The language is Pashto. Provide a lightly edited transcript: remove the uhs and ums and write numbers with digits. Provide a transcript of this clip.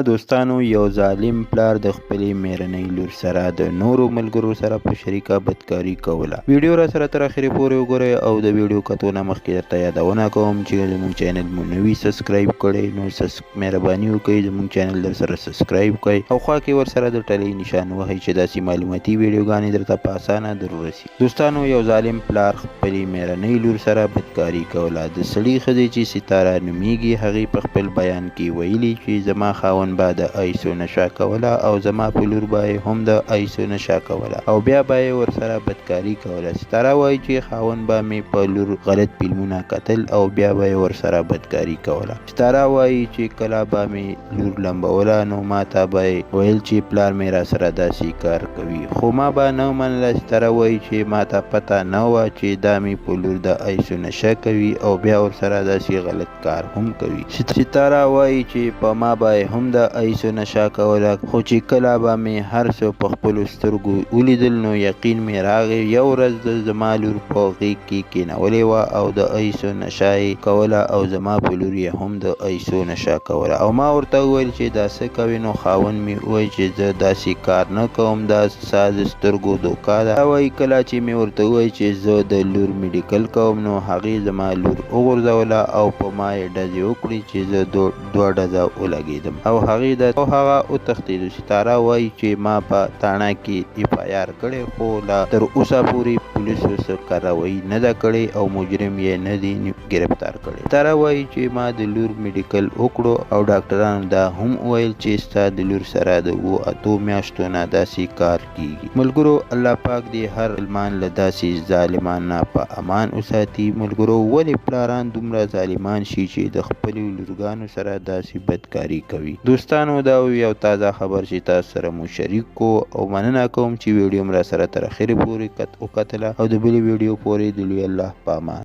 دوستانو، یو ظالم پلار د خپلې میرنۍ لور سره د نورو ملګرو سره په شریکه بدکاري کوله. ویډیو را سره تر اخره پورې وګورئ او د ویډیو کتو مخکې درته یادونه کوم چې زموږ چینل مو نوي سبسکرایب کړئ نو مهرباني وکړئ زموږ چینل در سره سبسکرایب کړئ او خوا کې ورسره د ټلۍ نشان وهئ چې داسې معلوماتي ویډیوګانې درته په اسانه در ورسي. دوستانو، یو ظالم پلار خپلې میرنۍ لور سره بدکاري کوله. د سړي ښځې چې ستاره نومیږي هغې په خپل بیان کې ویلي چې زما خاوند با د ایسو نشه کوله او زما په لور به هم د ایسو نشه کوله او بیا به یې ورسره بدکاري کوله. ستاره وایي چې خاوند به مې په لور غلط فلمونه کتل او بیا به یې ورسره بدکاري کوله. ستاره وایي چې کله به مې لور لمبوله نو ما ته به یې ویل چې پلار مې را سره داسې کار کوي، خو ما به نه منله. ستاره وایي چې ما ته پته نه وه چې دا مې په لور د ایسو نشه کوي او بیا ورسره داسې غلط کار هم کوي. ستاره وایي چې په ما به هم د ایسو نشه کوله، خو چې کله به مې هر څه په خپلو سترګو ولیدل نو یقین مې راغی. یو ورځ د زما لور په غېږ کې کېنولې وه او د ایسو نشه یې کوله او زما په لور یې هم د ایسو نشه کوله او ما ورته وویل چې دا څه کوې؟ نو خاوند مې وویل چې زه داسې کار نه کوم، دا ستا د سترګو دوکه ده. وایي کله چې مې ورته وویل چې زه د لور میډیکل کوم نو هغې زما لور وغورځوله او په ما یې ډزې وکړې چې زه دوه ډزه ولګېدم او هغه وتښتېد. ستاره وایي چې ما په تاڼه کې اف آی آر کړی خو لا تر اوسه پورې پولیسو څه کاروایي نه ده کړې او مجرم یې نه دی ګرفتار کړی. ستاره وایي چې ما د لور میډیکل وکړو او ډاکټرانو دا هم ویل چې ستا د لور سره د 7 میاشتو نه داسې کار کیږي. ملګرو، الله پاک دې هر مسلمان له داسې ظالمان نه په امان وساتي. ملګرو، ولې پلاران دومره ظالمان شي چې د خپلو لورګانو سره داسې بدکاري کوي؟ دوستانو، دا یو تازه خبر چې تاسو سره مو شریک کو او مننه کوم چې ویډیو مې را سره تر اخره پورې وکتله او د بلې ویډیو پورې د لوی الله په امان.